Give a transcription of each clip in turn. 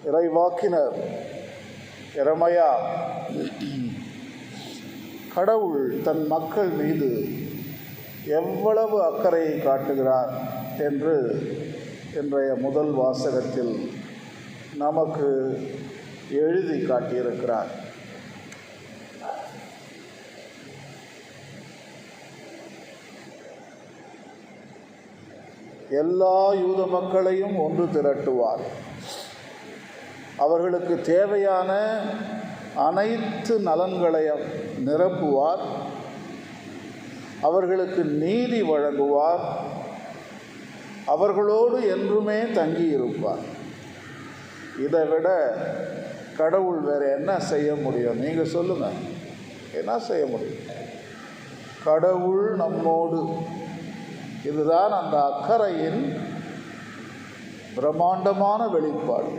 இறைவாக்கினர் எரமையா கடவுள் தன் மக்கள் மீது எவ்வளவு அக்கறையை காட்டுகிறார் என்று இன்றைய முதல் வாசகத்தில் நமக்கு எழுதி காட்டியிருக்கிறார். எல்லா யூத மக்களையும் ஒன்று திரட்டுவார். அவர்களுக்கு தேவையான அனைத்து நலன்களையும் நிரப்புவார். அவர்களுக்கு நீதி வழங்குவார். அவர்களோடு என்றுமே தங்கியிருப்பார். இதை விட கடவுள் வேறு என்ன செய்ய முடியும்? நீங்கள் சொல்லுங்கள், என்ன செய்ய முடியும்? கடவுள் நம்மோடு. இதுதான் அந்த அக்கறையின் பிரம்மாண்டமான வெளிப்பாடு.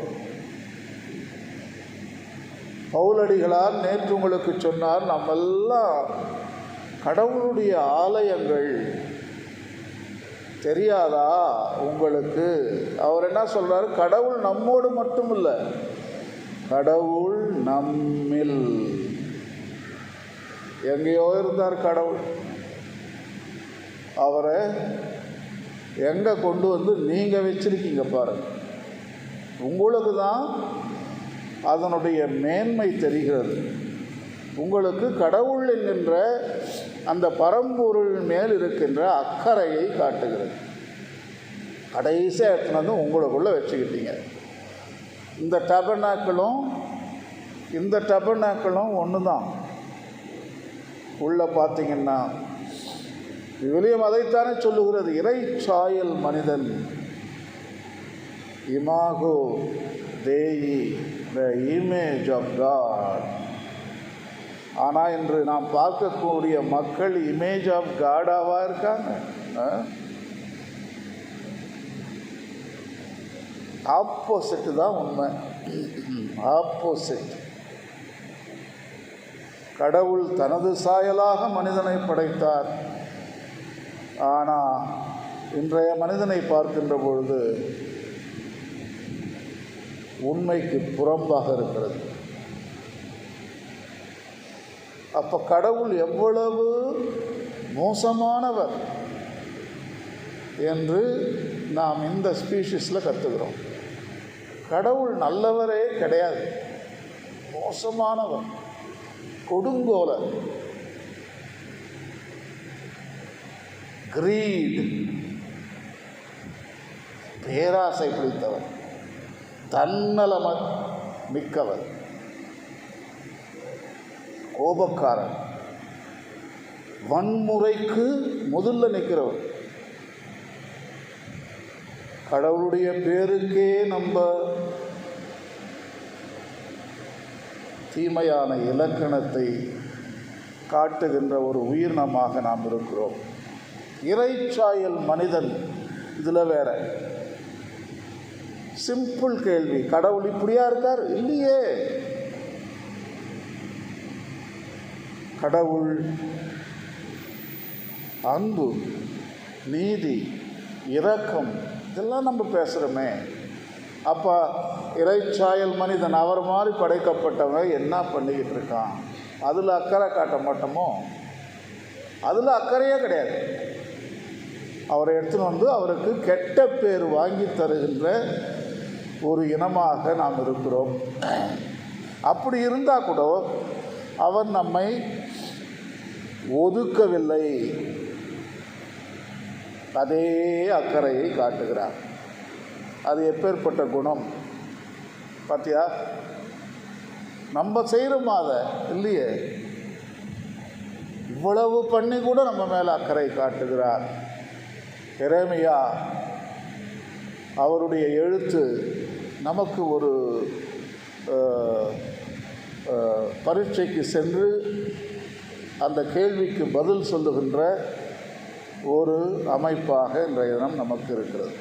பவுலடிகளார் நேற்று உங்களுக்கு சொன்னார், நம்மெல்லாம் கடவுளுடைய ஆலயங்கள். தெரியாதா உங்களுக்கு? அவர் என்ன சொல்றார்? கடவுள் நம்மோடு மட்டும் இல்லை, கடவுள் நம்மில். எங்கேயோ இருந்தார் கடவுள், அவரை எங்கே கொண்டு வந்து நீங்கள் வச்சிருக்கீங்க பாருங்க. உங்களுக்கு தான் அதனுடைய மேன்மை தெரிகிறது. உங்களுக்கு கடவுள் என்கின்ற அந்த பரம்பொருள் மேல் இருக்கின்ற அக்கறையை காட்டுகிறது. கடைசியாக எடுத்துனது உங்களுக்குள்ளே வச்சுக்கிட்டீங்க. இந்த டபர்னாக்களும் ஒன்று தான். உள்ளே பார்த்தீங்கன்னா விவிலியம் அதைத்தானே சொல்லுகிறது, இறைச்சாயல் மனிதன், இமாகோ தேயி, த இமேஜ் ஆஃப் காட். ஆனால் இன்று நாம் பார்க்கக்கூடிய மக்கள் இமேஜ் ஆஃப் காடாவா இருக்காங்க? ஆப்போசிட் தான் உண்மை. ஆப்போசிட். கடவுள் தனது சாயலாக மனிதனை படைத்தார். ஆனால் இன்றைய மனிதனை பார்க்கின்ற பொழுது உண்மைக்கு புறம்பாக இருக்கிறது. அப்போ கடவுள் எவ்வளவு மோசமானவர் என்று நாம் இந்த ஸ்பீஷீஸில் கற்றுக்கிறோம். கடவுள் நல்லவரே கிடையாது, மோசமானவர், கொடுங்கோலர், கிரீட், பேராசை பிடித்தவர், தன்னலம மிக்கவர், கோபக்காரன், வன்முறைக்கு முதல்ல நிற்கிறவர். கடவுளுடைய பேருக்கே நம்ம தீமையான இலக்கணத்தை காட்டுகின்ற ஒரு உயிரினமாக நாம் இருக்கிறோம். இறைச்சாயல் மனிதன். இதில் வேற சிம்பிள் கேள்வி, கடவுள் இப்படியா இருக்கார்? இல்லையே. கடவுள் அன்பு, நீதி, இரக்கம், இதெல்லாம் நம்ம பேசுகிறோமே. அப்போ இறைச்சாயல் மனிதன், அவர் மாதிரி படைக்கப்பட்டவன் என்ன பண்ணிக்கிட்டு இருக்கான்? அதில் அக்கறை காட்ட மாட்டோமோ? அதில் அக்கறையே கிடையாது. அவரை எடுத்துன்னு வந்து அவருக்கு கெட்ட பேர் வாங்கி தருகின்ற ஒரு இனமாக நாம் இருக்கிறோம். அப்படி இருந்தால் கூட அவர் நம்மை ஒதுக்கவில்லை. அதே அக்கறையை காட்டுகிறார். அது எப்பேற்பட்ட குணம் பார்த்தியா? நம்ம செய்கிறோமா? அதை இல்லையே. இவ்வளவு பண்ணி கூட நம்ம மேலே அக்கறை காட்டுகிறார். எரேமியா அவருடைய எழுத்து நமக்கு ஒரு பரீட்சைக்கு சென்று அந்த கேள்விக்கு பதில் சொல்லுகின்ற ஒரு அமைப்பாக இன்றைய தினம் நமக்கு இருக்கிறது.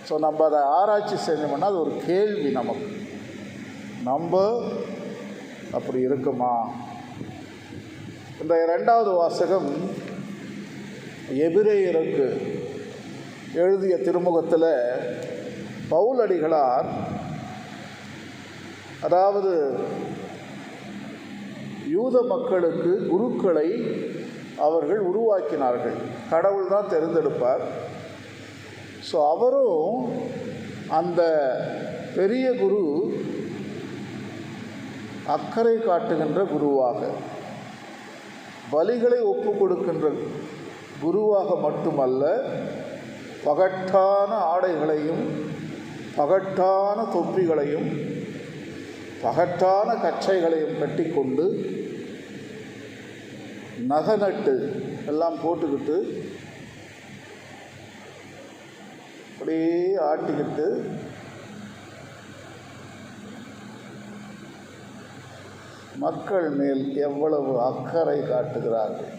ஸோ நம்ம அதை ஆராய்ச்சி செஞ்சோம்னா அது ஒரு கேள்வி நமக்கு. நம்ம அப்படி இருக்குமா? இன்றைய 2வது வாசகம் எபிரேயருக்கு எழுதிய திருமுகத்தில் பவுலடிகளார் அதாவது யூத மக்களுக்கு குருக்களை அவர்கள் உருவாக்கினார்கள். கடவுள் தான் தேர்ந்தெடுப்பார். ஸோ அவரும் அந்த பெரிய குரு அக்கறை காட்டுகின்ற குருவாக, பலிகளை ஒப்பு கொடுக்கின்ற குருவாக மட்டுமல்ல, பகட்டான ஆடைகளையும் பகட்டான தொப்பிகளையும் பகட்டான கச்சைகளையும் கட்டிக்கொண்டு நகநட்டு எல்லாம் போட்டுக்கிட்டு அப்படியே ஆட்டிக்கிட்டு மக்கள் மேல் எவ்வளவு அக்கறை காட்டுகிறார்கள்.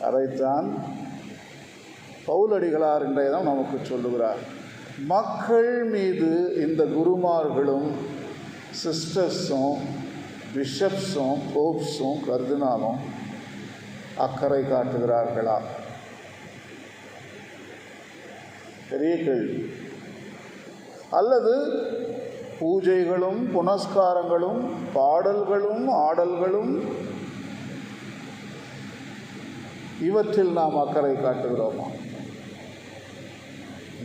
அதைத்தான் பவுலடிகளார் இன்றைய தினம் நமக்கு சொல்லுகிறார். மக்கள் மீது இந்த குருமார்களும் சிஸ்டர்ஸும் பிஷப்ஸும் போப்ஸும் கர்தினாலும் அக்கறை காட்டுகிறார்களா? பெரிய கேள்வி. அல்லது பூஜைகளும் புனஸ்காரங்களும் பாடல்களும் ஆடல்களும் இவற்றில் நாம் அக்கறை காட்டுகிறோமா?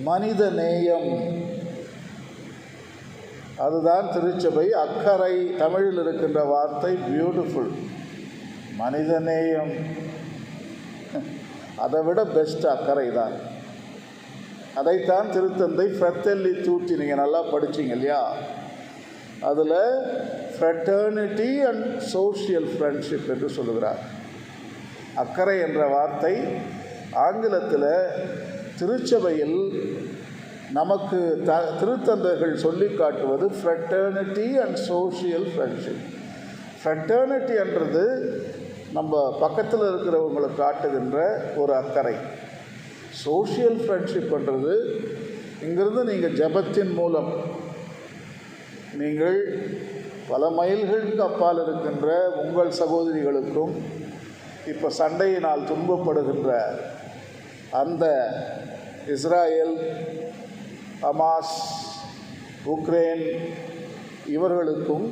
மனித நேயம், அதுதான் திருச்சபை. அக்கறை தமிழில் இருக்கின்ற வார்த்தை பியூட்டிஃபுல். மனித நேயம், அதை விட பெஸ்ட் அக்கறை தான். அதைத்தான் திருத்தந்தை ஃப்ரெத்தெல்லி தூத்தி, நீங்கள் நல்லா படிச்சிங்க இல்லையா? அதில் ஃப்ரெட்டர்னிட்டி அண்ட் சோஷியல் ஃப்ரெண்ட்ஷிப் என்று சொல்லுகிறார். அக்கறை என்ற வார்த்தை ஆங்கிலத்தில் திருச்சபையில் நமக்கு திருத்தந்தைகள் சொல்லி காட்டுவது fraternity and social friendship. Fraternity என்றது நம்ம பக்கத்தில் இருக்கிறவங்களுக்கு காட்டுகின்ற ஒரு அக்கறை. சோஷியல் ஃப்ரெண்ட்ஷிப் பண்ணுறது இங்கிருந்து நீங்கள் ஜபத்தின் மூலம் நீங்கள் பல மைல்களுக்கு அப்பால் இருக்கின்ற உங்கள் சகோதரிகளுக்கும் இப்போ சண்டையினால் துன்பப்படுகின்ற அந்த இஸ்ராயேல், ஹமாஸ், உக்ரைன் இவர்களுக்கும்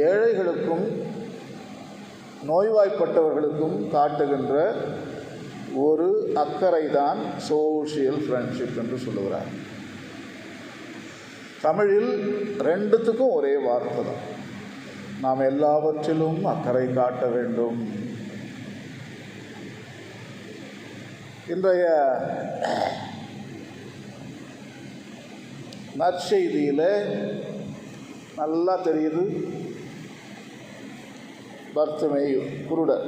ஏழைகளுக்கும் நோய்வாய்ப்பட்டவர்களுக்கும் காட்டுகின்ற ஒரு அக்கறை தான் சோஷியல் ஃப்ரெண்ட்ஷிப் என்று சொல்லுகிறார். தமிழில் ரெண்டுத்துக்கும் ஒரே வார்த்தை தான். நாம் எல்லாவற்றிலும் அக்கறை காட்ட வேண்டும். இன்றைய நற்செய்தியில் நல்லா தெரியுது. பர்த்திமேயு குருடர்,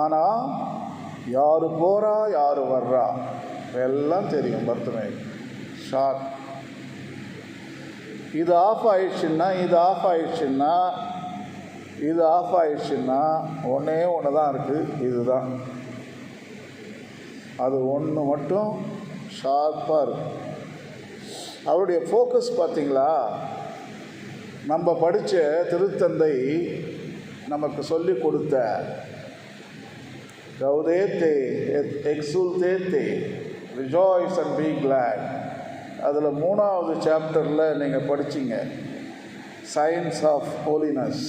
ஆனால் யார் போகிறா யார் வர்றா எல்லாம் தெரியும். பர்த்திமேயு ஷார்ட். இது ஆஃப் ஆயிடுச்சுன்னா இது ஆஃப் ஆயிடுச்சுன்னா இது ஆஃப் ஆயிடுச்சுன்னா ஒன்றே ஒன்று தான் இருக்குது, இதுதான். அது ஒன்று மட்டும் ஷார்ப்பாக இருக்கும். அவருடைய ஃபோக்கஸ் பார்த்தீங்களா? நம்ம படித்த திருத்தந்தை நமக்கு சொல்லி கொடுத்த கௌதேத்தே எக்ஸுல்தேத்தே ரிஜாய்ஸ் அண்ட் பி கிளாட், அதில் 3வது சாப்டரில் நீங்கள் படிச்சிங்க சயின்ஸ் ஆஃப் ஹோலினஸ்.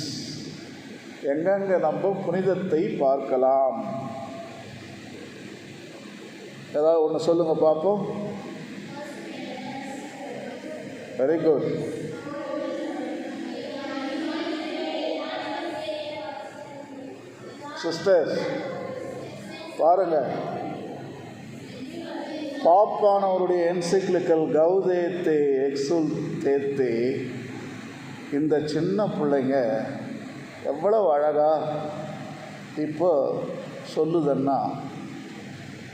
எங்கெங்கே நம்ம புனிதத்தை பார்க்கலாம்? ஏதாவது ஒன்று சொல்லுங்கள் பார்ப்போம். Very good. சிஸ்டர்ஸ் பாருங்கள், பாப்பானவருடைய என்சிக்லிக்கல் கௌதேத்தே எக்ஸுல்தேத்தே, இந்த சின்ன பிள்ளைங்க எவ்வளவு அழகாக இப்போ சொல்லுதுன்னா,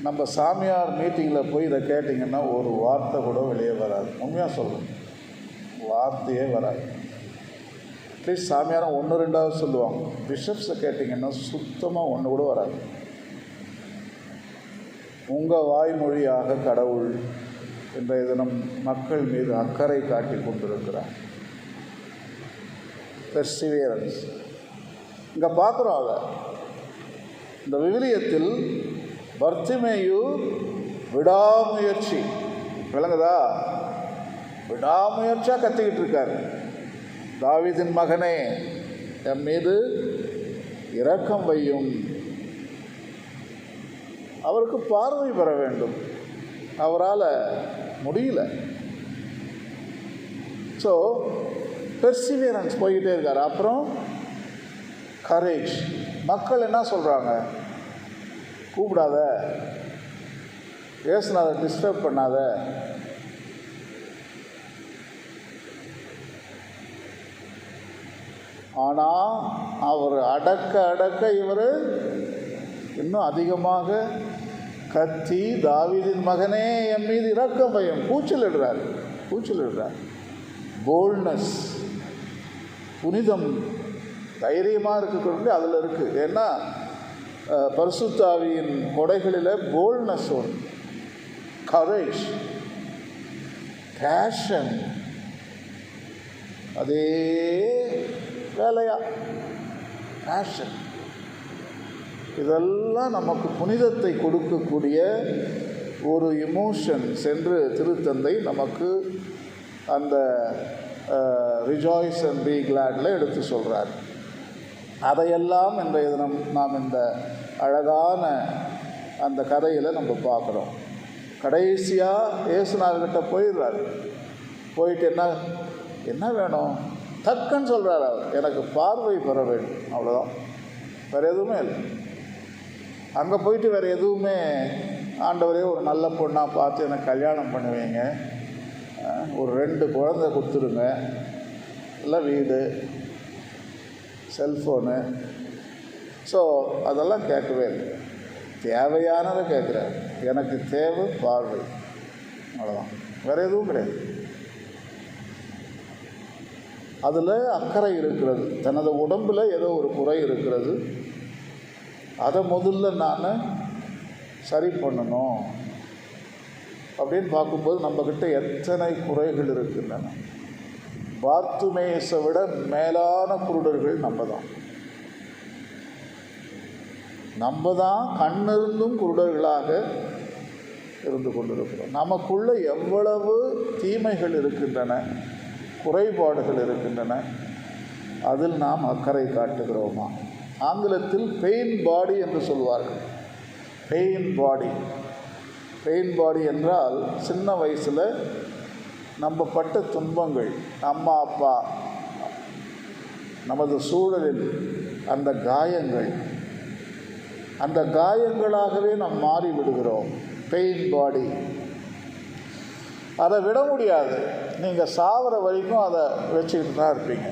நம்ம சாமியார் மீட்டிங்கில் போய் இதை கேட்டிங்கன்னா ஒரு வார்த்தை கூட வெளியே வராது. உண்மையாக சொல்லணும், வார்த்தையே வராது. அட்லீஸ்ட் சாமியாரம் 1-2 சொல்லுவாங்க. பிஷப்ஸை கேட்டிங்கன்னா சுத்தமாக ஒன்று கூட வராது. உங்கள் வாய்மொழியாக கடவுள் இன்றைய தினம் மக்கள் மீது அக்கறை காட்டி கொண்டிருக்கிறார். பெர்சிவியரன்ஸ் இங்கே பார்க்குறோம். அதை இந்த விவிலியத்தில் பர்த்திமேயு விடாமுயற்சி விளங்குதா? விடாமுயற்சியாக கத்திக்கிட்டு இருக்காரு. தாவீதின் மகனே, என் மீது இரக்கம் வையும். அவருக்கு பார்வை பெற வேண்டும், அவரால் முடியல. ஸோ பெர்சிவியரன்ஸ் போய்கிட்டே இருக்கார். அப்புறம் கரேஜ். மக்கள் என்ன சொல்கிறாங்க? கூப்பிடாத, ஏசுநாதை டிஸ்டர்ப் பண்ணாத. ஆனால் அவர் அடக்க இவர் இன்னும் அதிகமாக கத்தி, தாவீதின் மகனே என் மீது இரக்கம் வையும். கூச்சலிடுறார். போல்ட்னஸ், புனிதம், தைரியமாக இருக்கிறது அதில் இருக்குது. ஏன்னா பரிசுத்த ஆவியின் கொடைகளில் போல்ட்னஸ் ஒன்று, கரேஜ், பேஷன், அதே வேலையா பேஷன், இதெல்லாம் நமக்கு புனிதத்தை கொடுக்கக்கூடிய ஒரு எமோஷன்ஸ் என்று திருத்தந்தை நமக்கு அந்த ரிஜாய்ஸ் அண்ட் பி கிளாட்ல எடுத்து சொல்கிறார். அதையெல்லாம் இன்றைய தினம் நாம் இந்த அழகான அந்த கதையில் நம்ம பார்க்குறோம். கடைசியாக இயேசுநாதர்கிட்ட போயிடுறார். போயிட்டு என்ன வேணும் டக்குன்னு சொல்கிறார். அவர் எனக்கு பார்வை பெற வேண்டும், அவ்வளோதான், வேறு எதுவுமே இல்லை. அங்கே போயிட்டு வேறு எதுவுமே, ஆண்டவரே ஒரு நல்ல பொண்ணாக பார்த்து எனக்கு கல்யாணம் பண்ணுவீங்க, ஒரு 2 குழந்தை கொடுத்துருங்க, இல்லை வீடு, செல்ஃபோனு, ஸோ அதெல்லாம் கேட்கவே இல்லை. தேவையானதை கேட்குறாரு. எனக்கு தேவை பார்வை, அவ்வளோதான், வேறு எதுவும் கிடையாது. அதில் அக்கறை இருக்கிறது. தனது உடம்பில் ஏதோ ஒரு குறை இருக்கிறது, அதை முதல்ல நான் சரி பண்ணணும் அப்படின்னு பார்க்கும்போது நம்மக்கிட்ட எத்தனை குறைகள் இருக்கின்றன. பார்த்துமேயஸை விட மேலான குருடர்கள் நம்ம தான் கண்ணிருந்தும் குருடர்களாக இருந்து கொண்டிருக்கிறோம். நமக்குள்ள எவ்வளவு தீமைகள் இருக்கின்றன, குறைபாடுகள் இருக்கின்றன, அதில் நாம் அக்கறை காட்டுகிறோமா? ஆங்கிலத்தில் பெயின் பாடி என்று சொல்வார்கள். பெயின் பாடி என்றால் சின்ன வயசில் நம்ம பட்ட துன்பங்கள், அம்மா அப்பா, நமது சூழலில் அந்த காயங்கள், அந்த காயங்களாகவே நாம் மாறி விடுகிறோம். பெயின் பாடி, அதை விட முடியாது. நீங்கள் சாவர வரைக்கும் அதை வச்சுக்கிட்டு தான் இருப்பீங்க.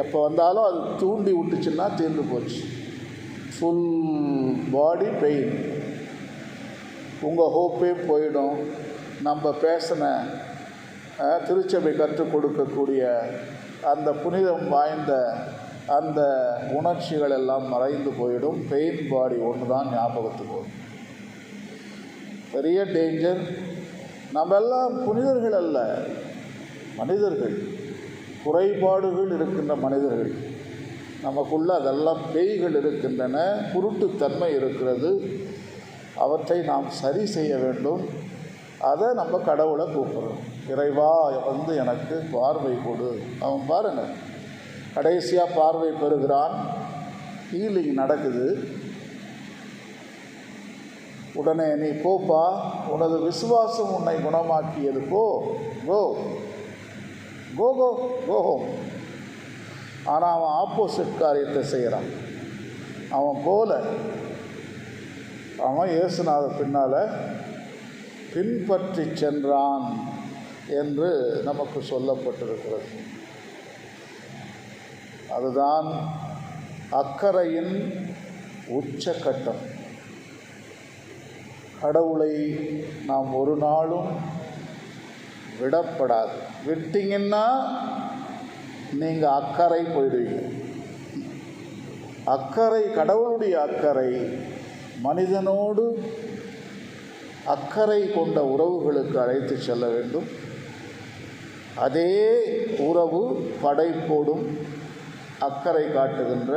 எப்போ வந்தாலும் அது தூண்டி விட்டுச்சுன்னா தீர்ந்து போச்சு. ஃபுல் பாடி பெயின், உங்கள் ஹோப்பே போயிடும். நம்ம பேசின திருச்சபை கற்றுக் கொடுக்கக்கூடிய அந்த புனிதம் வாய்ந்த அந்த உணர்ச்சிகள் எல்லாம் மறைந்து போயிடும். பெயின் பாடி ஒன்று தான் ஞாபகத்துக்கு வரும். பெரிய டேஞ்சர். நம்ம எல்லாம் புனிதர்கள் அல்ல, மனிதர்கள், குறைபாடுகள் இருக்கின்ற மனிதர்கள். நமக்குள்ள அதெல்லாம் பேய்கள் இருக்கின்றன, குருட்டுத்தன்மை இருக்கிறது. அவற்றை நாம் சரி செய்ய வேண்டும். அதை நம்ம கடவுளை கூப்பிடுறோம். இறைவா வந்து எனக்கு பார்வை கொடு. அவன் பாருங்கள், கடைசியாக பார்வை பெறுகிறான். ஹீலிங் நடக்குது. உடனே நீ போப்பா, உனது விசுவாசம் உன்னை குணமாக்கியது, போ கோ கோ கோ கோ ஹோம். ஆனால் அவன் ஆப்போசிட் காரியத்தை செய்கிறான். அவன் போல அவன் இயேசுநாதர் பின்னால் பின்பற்றி சென்றான் என்று நமக்கு சொல்லப்பட்டிருக்கிறது. அதுதான் அக்கறையின் உச்சக்கட்டம். கடவுளை நாம் ஒரு நாளும் விடப்படாது. விட்டீங்கன்னா நீங்கள் அக்கறை போயிடுவீங்க. அக்கறை, கடவுளுடைய அக்கறை, மனிதனோடு அக்கறை கொண்ட உறவுகளுக்கு அழைத்து செல்ல வேண்டும். அதே உறவு படைப்போடும் அக்கறை காட்டுகின்ற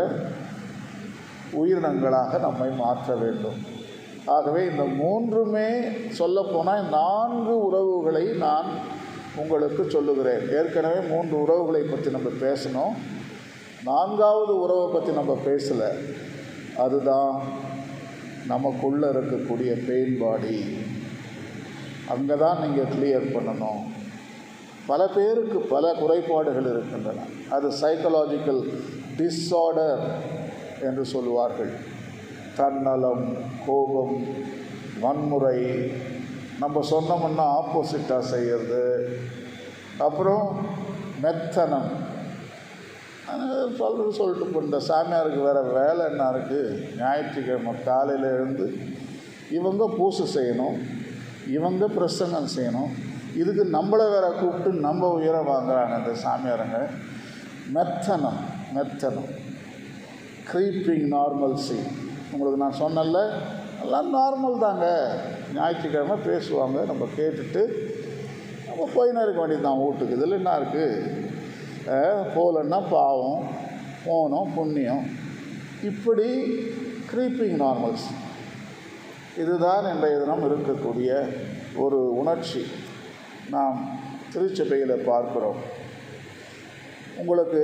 உயிரினங்களாக நம்மை மாற்ற வேண்டும். ஆகவே இந்த மூன்றுமே சொல்லப்போனால் 4 உறவுகளை நான் உங்களுக்கு சொல்லுகிறேன். ஏற்கனவே 3 உறவுகளை பற்றி நம்ம பேசணும். 4வது உறவை பற்றி நம்ம பேசலை. அதுதான் நமக்குள்ளே இருக்கக்கூடிய பெயின் பாடி. அங்கே தான் நீங்கள் கிளியர் பண்ணணும். பல பேருக்கு பல குறைபாடுகள் இருக்கின்றன. அது சைக்கலாஜிக்கல் டிஸார்டர் என்று சொல்லுவார்கள். தன்னலம், கோபம், வன்முறை, நம்ம சொன்னோம்னா ஆப்போசிட்டாக செய்கிறது. அப்புறம் மெத்தனம். சொல்லிட்டு இப்போ இந்த சாமியாருக்கு வேறு வேலை என்ன இருக்குது? ஞாயிற்றுக்கிழமை காலையில் எழுந்து இவங்க பூசை செய்யணும், இவங்க பிரசங்கம் செய்யணும். இதுக்கு நம்மளை வேற கூப்பிட்டு நம்ம உயர வாங்குறாங்க இந்த சாமியாருங்க. மெத்தனம், க்ரீப்பிங் நார்மல்சி. உங்களுக்கு நான் சொன்னல, எல்லாம் நார்மல் தாங்க. ஞாயிற்றுக்கிழமை பேசுவாங்க, நம்ம கேட்டுட்டு நம்ம போயின்னு இருக்க வேண்டியது தான் வீட்டுக்கு. இதில் என்ன இருக்குது? போகலன்னா பாவம், போனோம் புண்ணியம். இப்படி க்ரீப்பிங் நார்மல்ஸ். இதுதான் இன்றைய தினம் இருக்கக்கூடிய ஒரு உணர்ச்சி நாம் திருச்சபையில் பார்க்கிறோம். உங்களுக்கு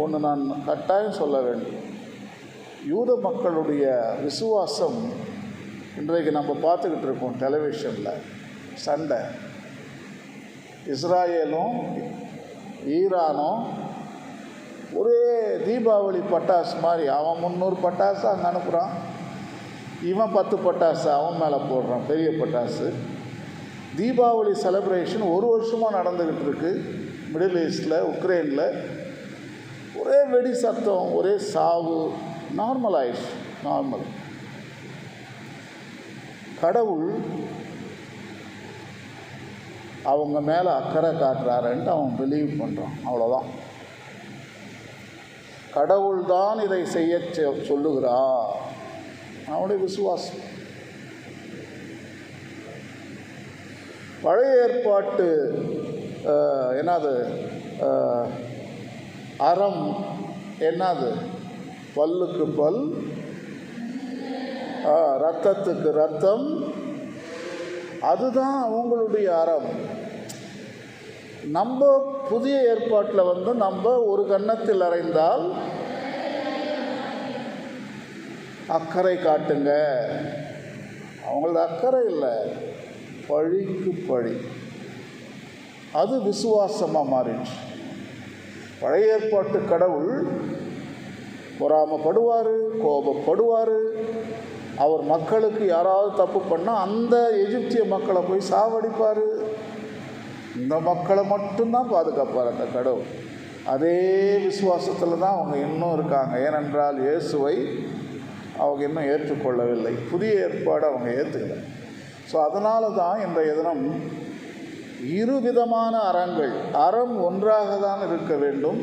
ஒன்று நான் கட்டாயம் சொல்ல வேண்டும். யூத மக்களுடைய விசுவாசம் இன்றைக்கு நம்ம பார்த்துக்கிட்டு இருக்கோம் டெலிவிஷனில். சண்டை, இஸ்ராயேலும் ஈரானும் ஒரே தீபாவளி பட்டாசு மாதிரி. அவன் 300 பட்டாசு அங்கே அனுப்புகிறான், இவன் 10 பட்டாசு அவன் மேலே போடுறான், பெரிய பட்டாசு. தீபாவளி செலிப்ரேஷன் ஒரு வருஷமாக நடந்துக்கிட்டு இருக்கு மிடில் ஈஸ்டில், உக்ரைனில். ஒரே வெடி சத்தம், ஒரே சாவு. நார்மல். கடவுள் அவங்க மேலே அக்கறை காட்டுறாருன்ட்டு அவன் பிலீவ் பண்ணுறான். அவ்வளோதான். கடவுள் தான் இதை செய்ய சொல்லுகிறா, அவனுடைய விசுவாசம். பழைய ஏற்பாட்டு என்னது அறம் என்னது? பல்லுக்கு பல், ரத்தத்துக்கு ரத்தம். அதுதான் அவங்களுடைய அறம். நம்ம புதிய ஏற்பாட்டில் நம்ம ஒரு கன்னத்தில் அறைந்தால் அக்கறை காட்டுங்க. அவங்களது அக்கறை இல்லை, பழிக்கு பழி. அது விசுவாசமாக மாறிடுச்சு. பழைய ஏற்பாட்டு கடவுள் பொறாமப்படுவார், கோபப்படுவார். அவர் மக்களுக்கு யாராவது தப்பு பண்ணால் அந்த எகிப்திய மக்களை போய் சாவடிப்பார். இந்த மக்களை மட்டும்தான் பாதுகாப்பார் அந்த கடவுள். அதே விசுவாசத்தில் தான் அவங்க இன்னும் இருக்காங்க. ஏனென்றால் இயேசுவை அவங்க இன்னும் ஏற்றுக்கொள்ளவில்லை. புதிய ஏற்பாடு அவங்க ஏற்றுக்கலை. ஸோ அதனால தான் இன்றைய தினம் 2 விதமான அறங்கள். அறம் ஒன்றாக தான் இருக்க வேண்டும்,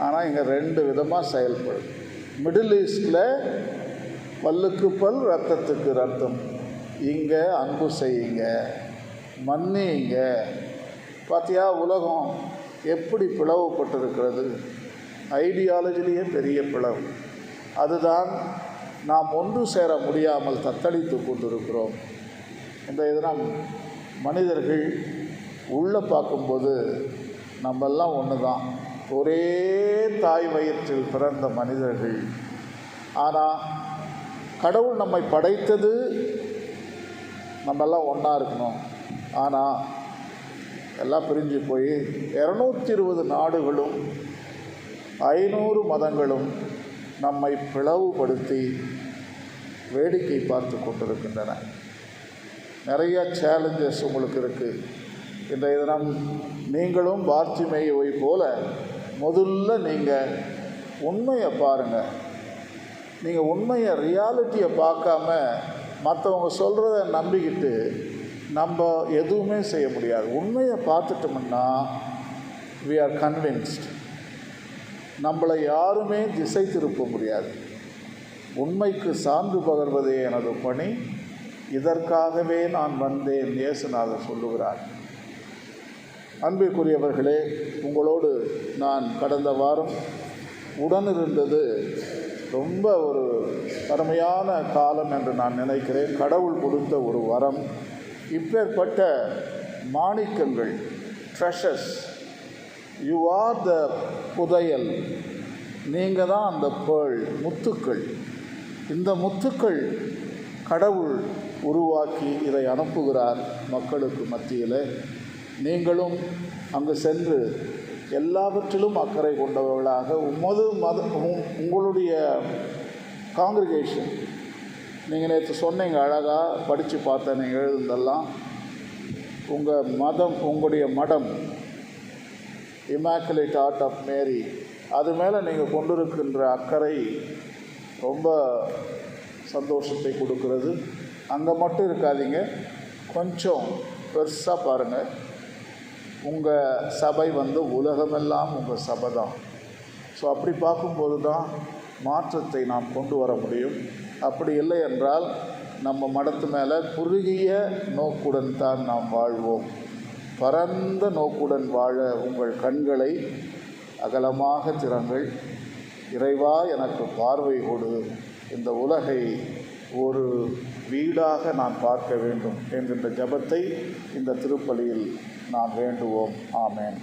ஆனால் இங்கே 2 விதமாக செயல்படும். மிடில் ஈஸ்டில் பல்லுக்கு பல், ரத்தத்துக்கு ரத்தம். இங்கே அன்பு செய்யுங்க, மன்னிங்க. பார்த்தியா உலகம் எப்படி பிளவுபட்டிருக்கிறது? ஐடியாலஜிலேயே பெரிய பிளவு. அதுதான் நாம் ஒன்று சேர முடியாமல் தத்தளித்து கொண்டிருக்கிறோம். இந்த இதனால் மனிதர்கள் உள்ளே பார்க்கும்போது நம்மெல்லாம் ஒன்று தான், ஒரே தாய் வயிற்றில் பிறந்த மனிதர்கள். ஆனால் கடவுள் நம்மை படைத்தது நம்மெல்லாம் ஒன்றா இருக்கணும். ஆனால் எல்லாம் பிரிஞ்சு போய் 220 நாடுகளும் 500 மதங்களும் நம்மை பிளவுபடுத்தி வேடிக்கை பார்த்து கொண்டிருக்கின்றன. நிறைய சேலஞ்சஸ் உங்களுக்கு இருக்குது. இன்றைய தினம் நீங்களும் பார்த்திமேயுவை போல முதல்ல நீங்கள் உண்மையை பாருங்கள். நீங்கள் உண்மையை, ரியாலிட்டியை பார்க்காம மற்றவங்க சொல்கிறத நம்பிக்கிட்டு நம்ம எதுவுமே செய்ய முடியாது. உண்மையை பார்த்துட்டோம்னா we are convinced. நம்மளை யாருமே திசை திருப்ப முடியாது. உண்மைக்கு சான்று பகர்வதே எனது பணி, இதற்காகவே நான் வந்தேன், இயேசுநாதர் சொல்லுகிறார். அன்பிற்குரியவர்களே, உங்களோடு நான் கடந்த வாரம் உடனிருந்தது ரொம்ப ஒரு அருமையான காலம் என்று நான் நினைக்கிறேன். கடவுள் கொடுத்த ஒரு வரம். இப்பேற்பட்ட மாணிக்கங்கள், ட்ரெஷர்ஸ், யூ ஆர் த புதையல், நீங்கள் தான் அந்த பேர்ல், முத்துக்கள். இந்த முத்துக்கள் கடவுள் உருவாக்கி இதை அனுப்புகிறார் மக்களுக்கு மத்தியில். நீங்களும் அங்கு சென்று எல்லாவற்றிலும் அக்கறை கொண்டவர்களாக உங்களுடைய காங்கிரிகேஷன், நீங்கள் நேற்று சொன்னீங்க அழகாக படித்து பார்த்தேன், நீங்கள் எழுதுனதெல்லாம் உங்கள் மதம், உங்களுடைய மடம் இமாக்குலேட் ஹார்ட் ஆஃப் மேரி, அது மேலே நீங்கள் கொண்டிருக்கின்ற அக்கறை ரொம்ப சந்தோஷத்தை கொடுக்கிறது. அங்கே மட்டும் இருக்காதீங்க, கொஞ்சம் பெருசாக பாருங்கள். உங்கள் சபை உலகமெல்லாம் உங்கள் சபை தான். ஸோ அப்படி பார்க்கும்போது தான் மாற்றத்தை நாம் கொண்டு வர முடியும். அப்படி இல்லை என்றால் நம்ம மடத்து மேலே குறுகிய நோக்குடன் தான் நாம் வாழ்வோம். பரந்த நோக்குடன் வாழ உங்கள் கண்களை அகலமாக திறங்கள். இறைவா, எனக்கு பார்வை கொடு, இந்த உலகை ஒரு வீடாக நான் பார்க்க வேண்டும் என்கின்ற ஜெபத்தை இந்த திருப்பலியில் நாம் வேண்டுவோம். ஆமென்.